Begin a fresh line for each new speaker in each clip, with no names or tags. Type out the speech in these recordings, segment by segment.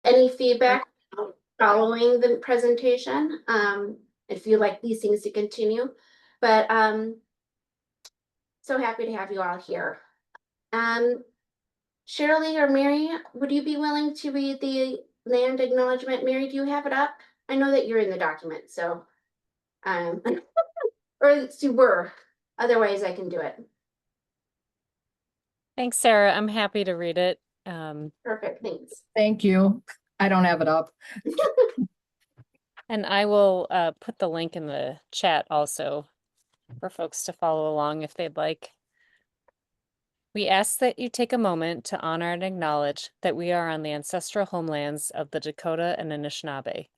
any feedback following the presentation, if you like these things to continue, but so happy to have you all here. Shirley or Mary, would you be willing to read the land acknowledgement? Mary, do you have it up? I know that you're in the document, so or you were. Otherwise, I can do it.
Thanks, Sarah. I'm happy to read it.
Perfect, thanks.
Thank you. I don't have it up.
And I will put the link in the chat also for folks to follow along if they'd like. We ask that you take a moment to honor and acknowledge that we are on the ancestral homelands of the Dakota and Anishinaabe.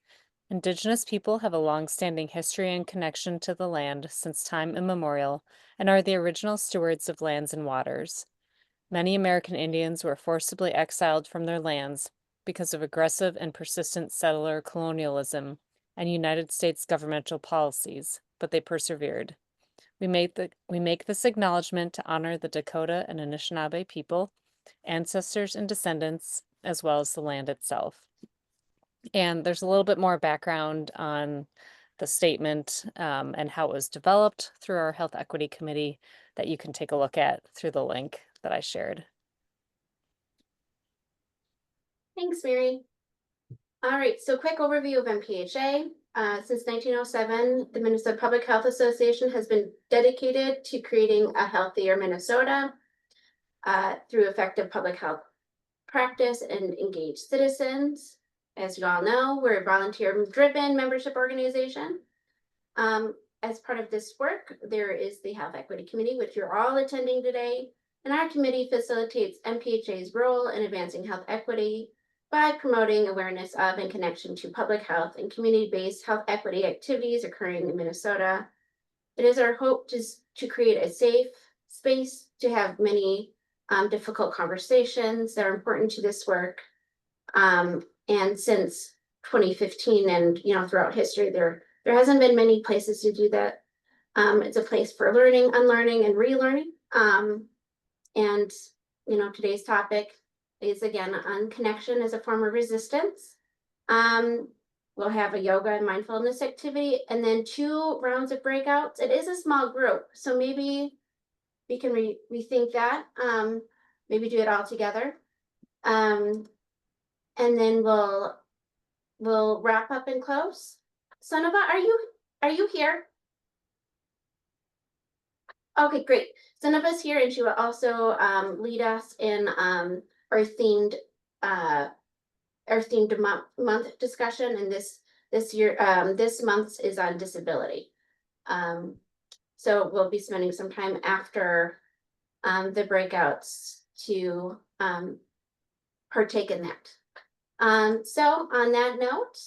Indigenous people have a long-standing history and connection to the land since time immemorial and are the original stewards of lands and waters. Many American Indians were forcibly exiled from their lands because of aggressive and persistent settler colonialism and United States governmental policies, but they persevered. We make this acknowledgement to honor the Dakota and Anishinaabe people, ancestors and descendants, as well as the land itself. And there's a little bit more background on the statement and how it was developed through our Health Equity Committee that you can take a look at through the link that I shared.
Thanks, Mary. All right, so quick overview of MPHA. Since 1907, the Minnesota Public Health Association has been dedicated to creating a healthier Minnesota through effective public health practice and engaged citizens. As you all know, we're a volunteer-driven membership organization. As part of this work, there is the Health Equity Committee, which you're all attending today, and our committee facilitates MPHA's role in advancing health equity by promoting awareness of and connection to public health and community-based health equity activities occurring in Minnesota. It is our hope to create a safe space to have many difficult conversations that are important to this work. And since 2015 and throughout history, there hasn't been many places to do that. It's a place for learning, unlearning, and relearning. And today's topic is again on connection as a form of resistance. We'll have a yoga and mindfulness activity and then 2 rounds of breakouts. It is a small group, so maybe we can rethink that. Maybe do it all together. And then we'll wrap up and close. Sonova, are you here? Okay, great. Sonova's here, and she will also lead us in our themed month discussion, and this month is on disability. So we'll be spending some time after the breakouts to partake in that. So on that note,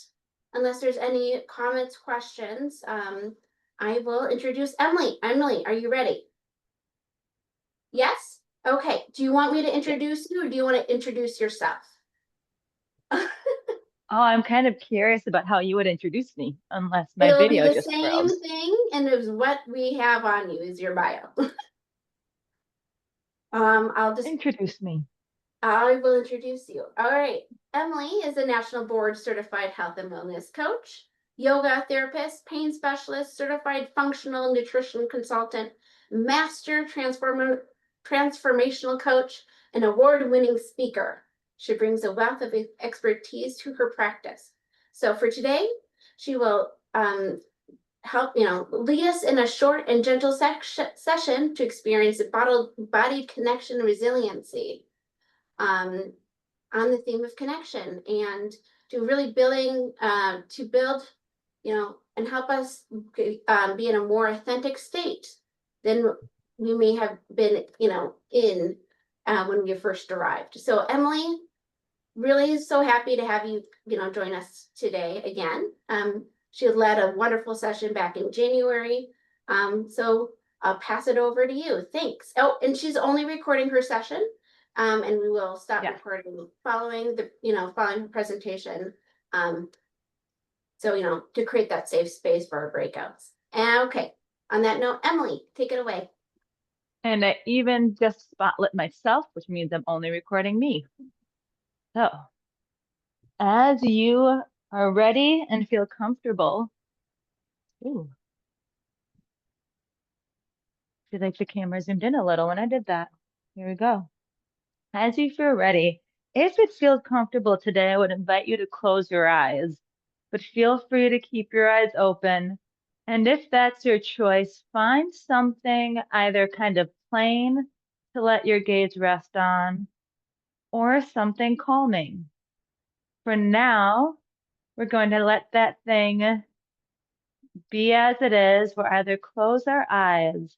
unless there's any comments, questions, I will introduce Emily. Emily, are you ready? Yes? Okay. Do you want me to introduce you or do you want to introduce yourself?
Oh, I'm kind of curious about how you would introduce me, unless my
It'll
video
be the
just
same
froze.
thing, and it was what we have on you is your bio. I'll just
Introduce me.
I will introduce you. All right. Emily is a national board certified health and wellness coach, yoga therapist, pain specialist, certified functional nutrition consultant, master transformational coach, and award-winning speaker. She brings a wealth of expertise to her practice. So for today, she will help lead us in a short and gentle session to experience embodied connection and resiliency on the theme of connection, and to really build and help us be in a more authentic state than we may have been in when we first arrived. So Emily, really so happy to have you join us today again. She led a wonderful session back in January. So I'll pass it over to you. Thanks. Oh, and she's only recording her session. And we will stop recording following the presentation. So to create that safe space for our breakouts. And okay, on that note, Emily, take it away.
And I even just spotlit myself, which means I'm only recording me. So as you are ready and feel comfortable, ooh, feel like the camera zoomed in a little when I did that. Here we go. As you feel ready, if it feels comfortable today, I would invite you to close your eyes, but feel free to keep your eyes open. And if that's your choice, find something either kind of plain to let your gaze rest on or something calming. For now, we're going to let that thing be as it is. We'll either close our eyes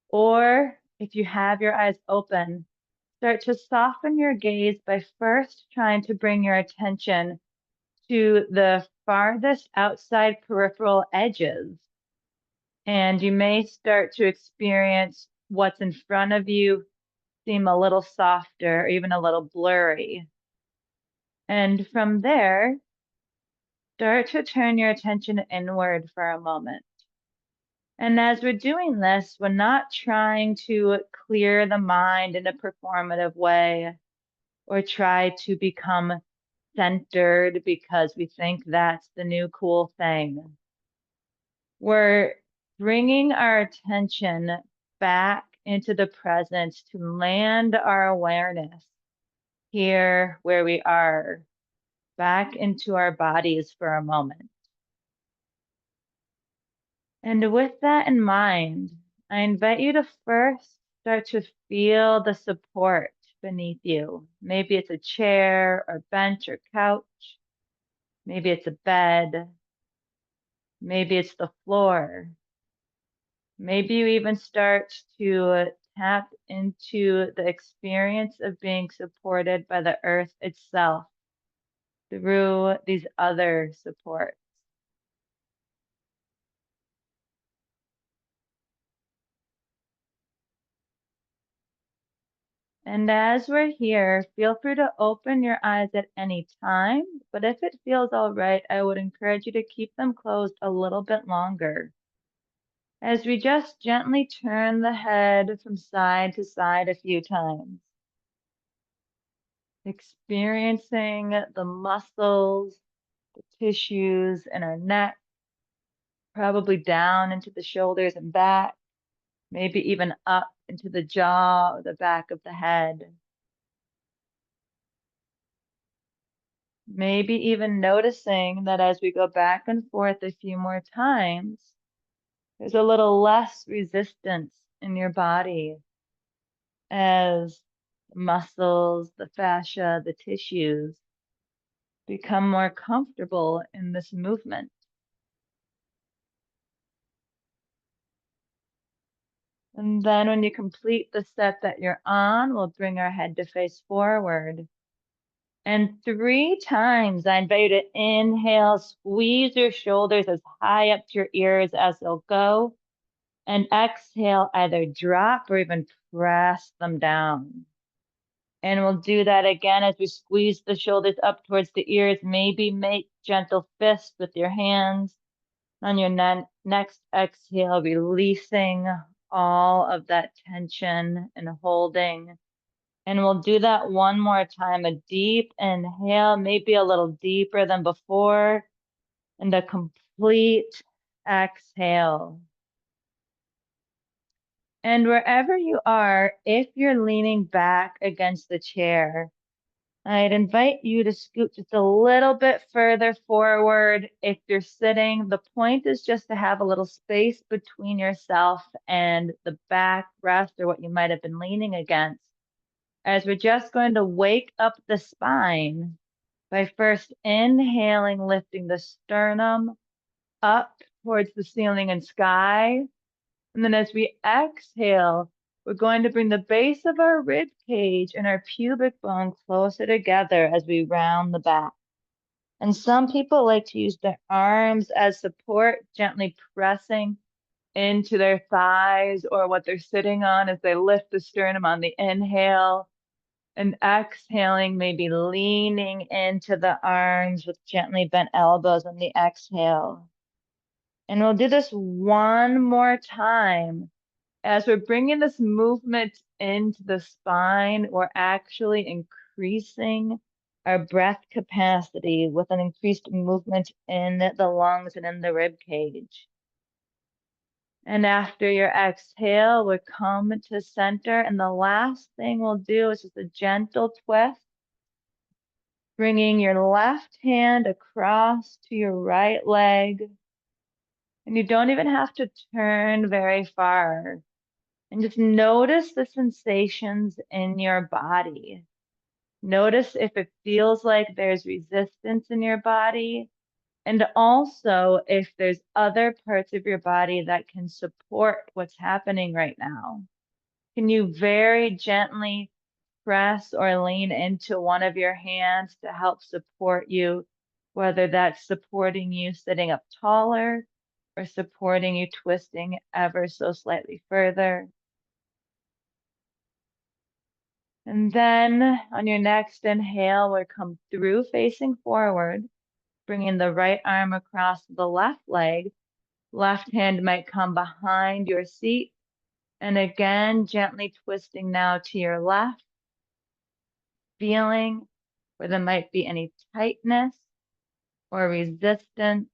or if you have your eyes open, start to soften your gaze by first trying to bring your attention to the farthest outside peripheral edges. And you may start to experience what's in front of you seem a little softer, or even a little blurry. And from there, start to turn your attention inward for a moment. And as we're doing this, we're not trying to clear the mind in a performative way or try to become centered because we think that's the new cool thing. We're bringing our attention back into the present to land our awareness here where we are, back into our bodies for a moment. And with that in mind, I invite you to first start to feel the support beneath you. Maybe it's a chair or bench or couch. Maybe it's a bed. Maybe it's the floor. Maybe you even start to tap into the experience of being supported by the earth itself through these other supports. And as we're here, feel free to open your eyes at any time, but if it feels all right, I would encourage you to keep them closed a little bit longer. As we just gently turn the head from side to side a few times, experiencing the muscles, the tissues in our neck, probably down into the shoulders and back, maybe even up into the jaw or the back of the head. Maybe even noticing that as we go back and forth a few more times, there's a little less resistance in your body as the muscles, the fascia, the tissues become more comfortable in this movement. And then when you complete the set that you're on, we'll bring our head to face forward. And 3 times, I invite you to inhale, squeeze your shoulders as high up to your ears as they'll go. And exhale, either drop or even press them down. And we'll do that again as we squeeze the shoulders up towards the ears. Maybe make gentle fists with your hands. On your next exhale, releasing all of that tension and holding. And we'll do that one more time. A deep inhale, maybe a little deeper than before. And a complete exhale. And wherever you are, if you're leaning back against the chair, I'd invite you to scoot just a little bit further forward. If you're sitting, the point is just to have a little space between yourself and the backrest or what you might have been leaning against. As we're just going to wake up the spine by first inhaling, lifting the sternum up towards the ceiling and sky. And then as we exhale, we're going to bring the base of our rib cage and our pubic bone closer together as we round the back. And some people like to use their arms as support, gently pressing into their thighs or what they're sitting on as they lift the sternum on the inhale. And exhaling, maybe leaning into the arms with gently bent elbows on the exhale. And we'll do this one more time. As we're bringing this movement into the spine, we're actually increasing our breath capacity with an increased movement in the lungs and in the rib cage. And after your exhale, we'll come to center. And the last thing we'll do is just a gentle twist, bringing your left hand across to your right leg. And you don't even have to turn very far. And just notice the sensations in your body. Notice if it feels like there's resistance in your body. And also if there's other parts of your body that can support what's happening right now. Can you very gently press or lean into one of your hands to help support you, whether that's supporting you sitting up taller or supporting you twisting ever so slightly further. And then on your next inhale, we'll come through facing forward, bringing the right arm across the left leg. Left hand might come behind your seat. And again, gently twisting now to your left, feeling where there might be any tightness or resistance.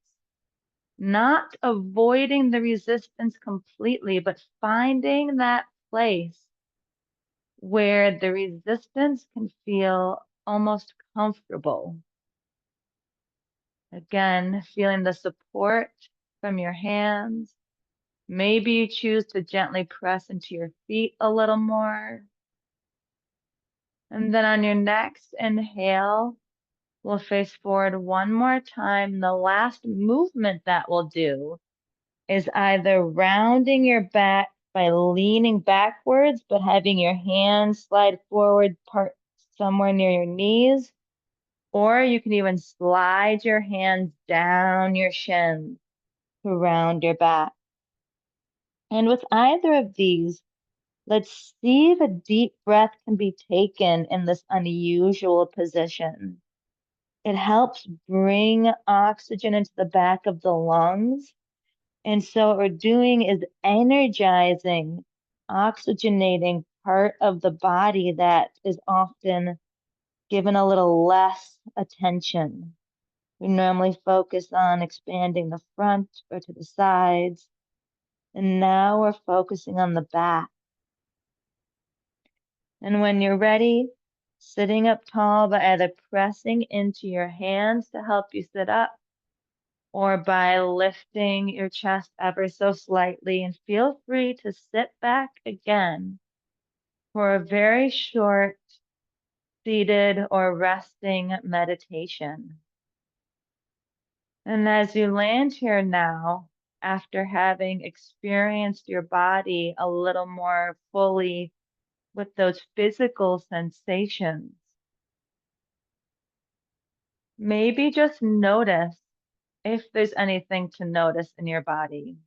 Not avoiding the resistance completely, but finding that place where the resistance can feel almost comfortable. Again, feeling the support from your hands. Maybe you choose to gently press into your feet a little more. And then on your next inhale, we'll face forward one more time. The last movement that we'll do is either rounding your back by leaning backwards, but having your hands slide forward somewhere near your knees, or you can even slide your hands down your shins to round your back. And with either of these, let's see if a deep breath can be taken in this unusual position. It helps bring oxygen into the back of the lungs. And so what we're doing is energizing, oxygenating part of the body that is often given a little less attention. We normally focus on expanding the front or to the sides. And now we're focusing on the back. And when you're ready, sitting up tall by either pressing into your hands to help you sit up, or by lifting your chest ever so slightly, and feel free to sit back again for a very short seated or resting meditation. And as you land here now, after having experienced your body a little more fully with those physical sensations, maybe just notice if there's anything to notice in your body.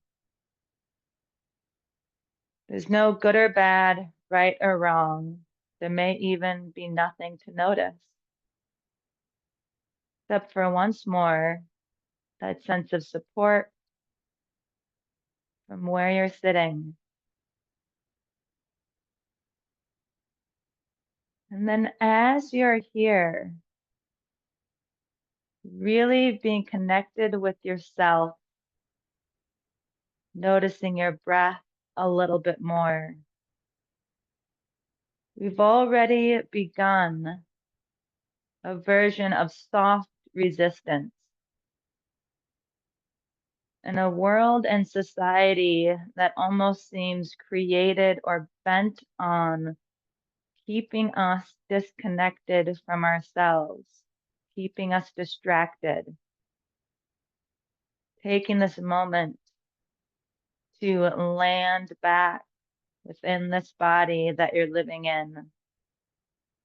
There's no good or bad, right or wrong. There may even be nothing to notice. Except for once more, that sense of support from where you're sitting. And then as you're here, really being connected with yourself, noticing your breath a little bit more. We've already begun a version of soft resistance in a world and society that almost seems created or bent on keeping us disconnected from ourselves, keeping us distracted. Taking this moment to land back within this body that you're living in,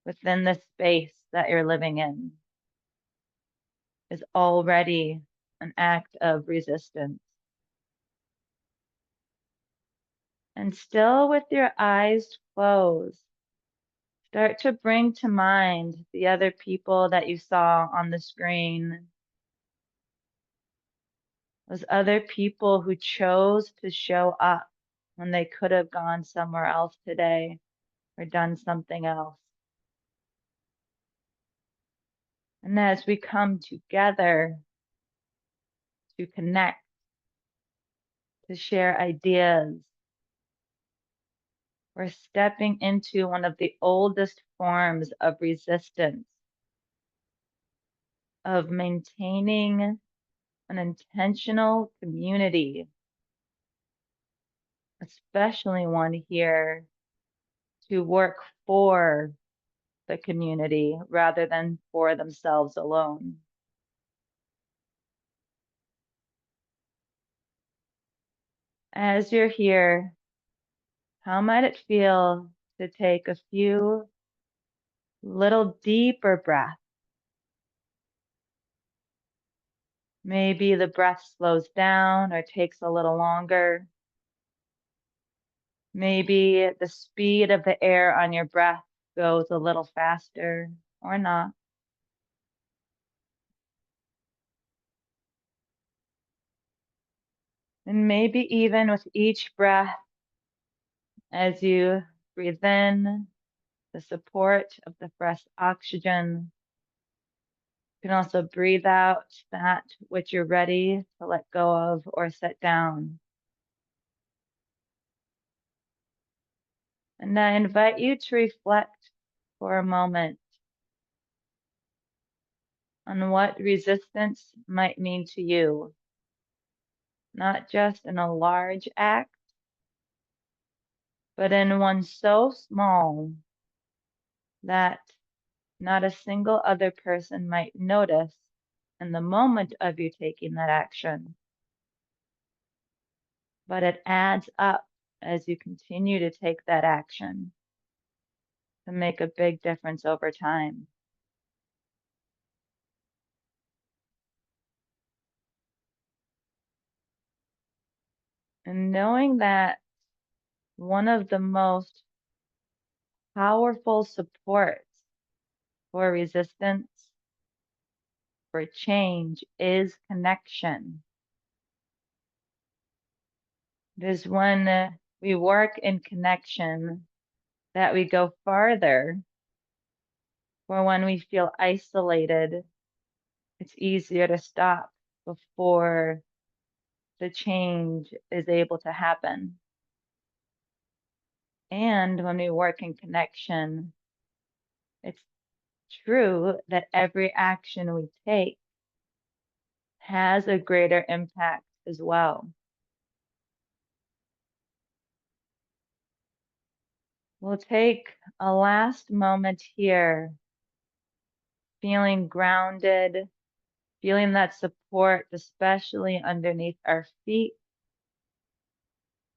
within this space that you're living in, is already an act of resistance. And still with your eyes closed, start to bring to mind the other people that you saw on the screen. Those other people who chose to show up when they could have gone somewhere else today or done something else. And as we come together to connect, to share ideas, we're stepping into one of the oldest forms of resistance, of maintaining an intentional community, especially one here to work for the community rather than for themselves alone. As you're here, how might it feel to take a few little deeper breaths? Maybe the breath slows down or takes a little longer. Maybe the speed of the air on your breath goes a little faster or not. And maybe even with each breath, as you breathe in the support of the fresh oxygen, you can also breathe out that which you're ready to let go of or set down. And I invite you to reflect for a moment on what resistance might mean to you, not just in a large act, but in one so small that not a single other person might notice in the moment of you taking that action. But it adds up as you continue to take that action to make a big difference over time. And knowing that one of the most powerful supports for resistance, for change, is connection. It is when we work in connection that we go farther. For when we feel isolated, it's easier to stop before the change is able to happen. And when we work in connection, it's true that every action we take has a greater impact as well. We'll take a last moment here, feeling grounded, feeling that support, especially underneath our feet,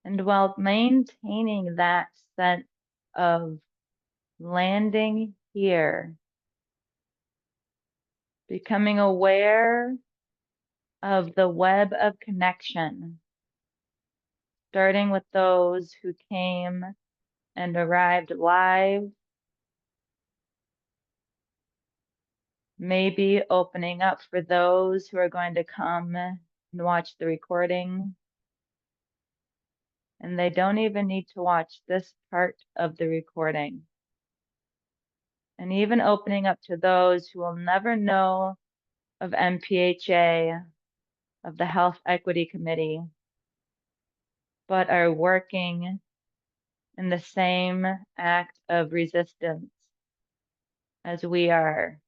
and while maintaining that sense of landing here, becoming aware of the web of connection, starting with those who came and arrived live, maybe opening up for those who are going to come and watch the recording. And they don't even need to watch this part of the recording. And even opening up to those who will never know of MPHA, of the Health Equity Committee, but are working in the same act of resistance as we are.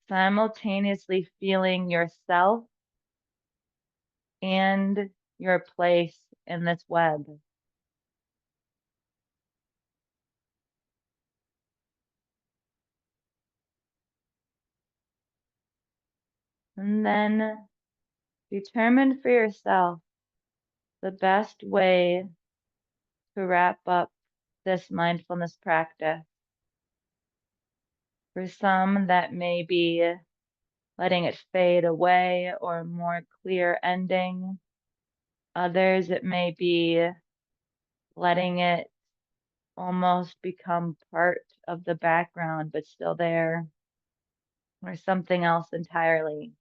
Simultaneously feeling yourself and your place in this web. And then determine for yourself the best way to wrap up this mindfulness practice. For some, that may be letting it fade away or a more clear ending. Others, it may be letting it almost become part of the background, but still there, or something else entirely.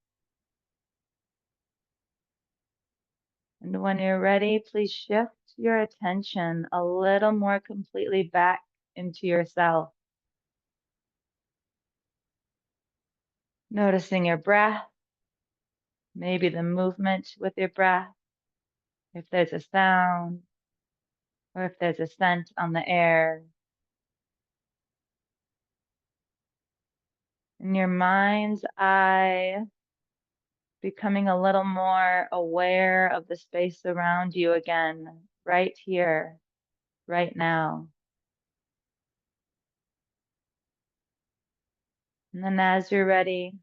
And when you're ready, please shift your attention a little more completely back into yourself. Noticing your breath, maybe the movement with your breath, if there's a sound, or if there's a scent on the air. In your mind's eye, becoming a little more aware of the space around you again, right here, right now. And then as you're ready,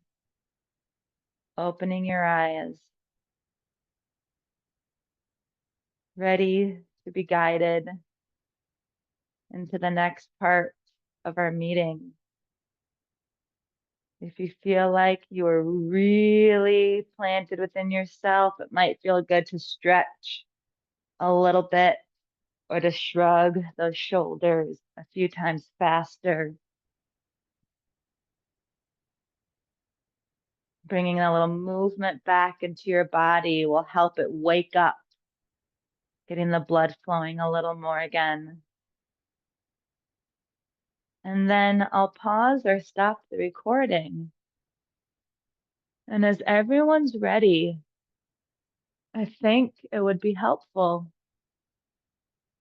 opening your eyes, ready to be guided into the next part of our meeting. If you feel like you are really planted within yourself, it might feel good to stretch a little bit or to shrug those shoulders a few times faster. Bringing a little movement back into your body will help it wake up, getting the blood flowing a little more again. And then I'll pause or stop the recording. And as everyone's ready, I think it would be helpful